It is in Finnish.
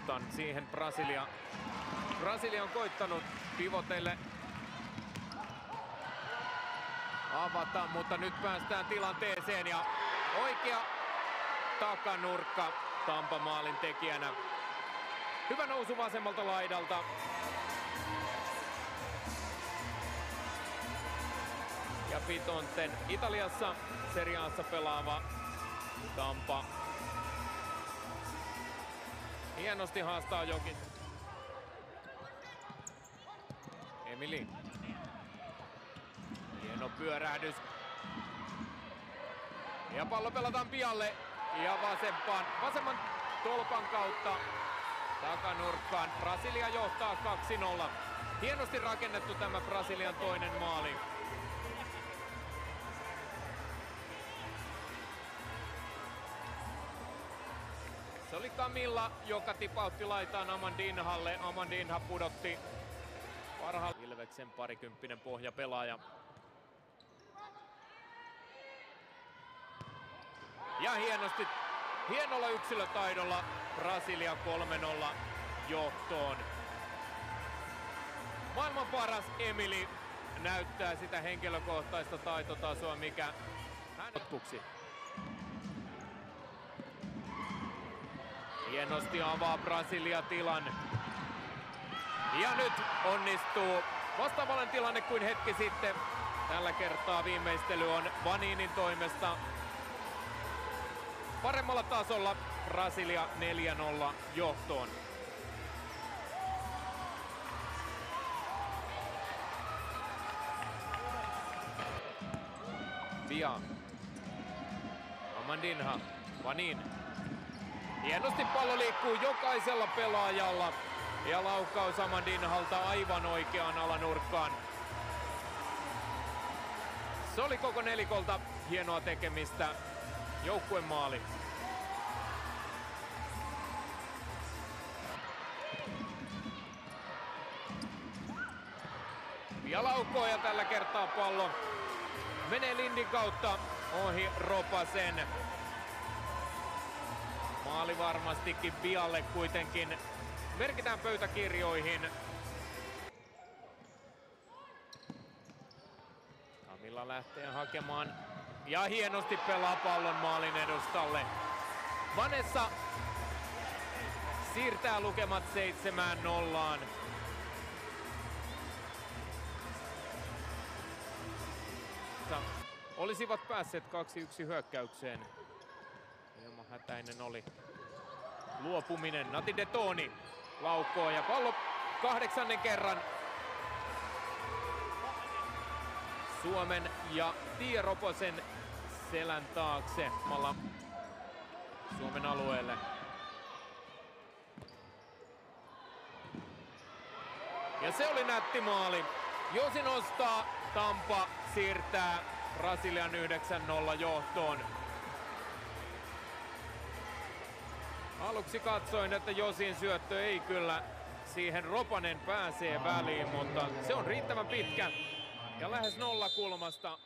keskustan. Siihen Brasilia on koittanut pivoteille avata, mutta nyt päästään tilanteeseen ja oikea takanurkka Tampa maalin tekijänä. Hyvä nousu vasemmalta laidalta. Ja Pitonten Italiassa Serie A:ssa pelaava Tampa hienosti haastaa Jokin. Emili. Hieno pyörähdys. Ja pallo pelataan pialle ja vasemman tolpan kautta takanurkkaan. Brasilia johtaa 2-0. Hienosti rakennettu tämä Brasilian toinen maali. Se oli Camilla, joka tipautti laitaan Amandinhalle. Amandinha pudotti parhaalla. Ilveksen parikymppinen pohjapelaaja. Ja hienolla yksilötaidolla Brasilia 3-0 johtoon. Maailman paras Emili näyttää sitä henkilökohtaista taitotasoa, mikä hän loppuksi. Hienosti avaa Brasilia tilan. Ja nyt onnistuu vastaavallinen tilanne kuin hetki sitten. Tällä kertaa viimeistely on Vaninin toimesta. Paremmalla tasolla Brasilia 4-0 johtoon. Via. Amandinha. Vanin. Hienosti pallo liikkuu jokaisella pelaajalla. Ja laukaus Amandinhalta aivan oikeaan alanurkkaan. Se oli koko nelikolta hienoa tekemistä. Joukkuemaali. Ja laukoo ja tällä kertaa pallo menee Lindin kautta ohi Ropasen. Maali varmastikin Vialle kuitenkin. Merkitään pöytäkirjoihin. Camilla lähtee hakemaan ja hienosti pelaa pallon maalin edustalle. Vanessa siirtää lukemat 7-0. Olisivat päässeet 2-1 hyökkäykseen. Ilman hätäinen oli luopuminen. Nati De Toni laukoo ja pallo 8. kerran Suomen ja Tie Roposen selän taakse Suomen alueelle. Ja se oli nätti maali. Josi nostaa, Tampa siirtää Brasilian 9-0 johtoon. Aluksi katsoin, että Josin syöttö ei kyllä siihen Ropanen pääsee väliin, mutta se on riittävän pitkä ja lähes nolla kulmasta.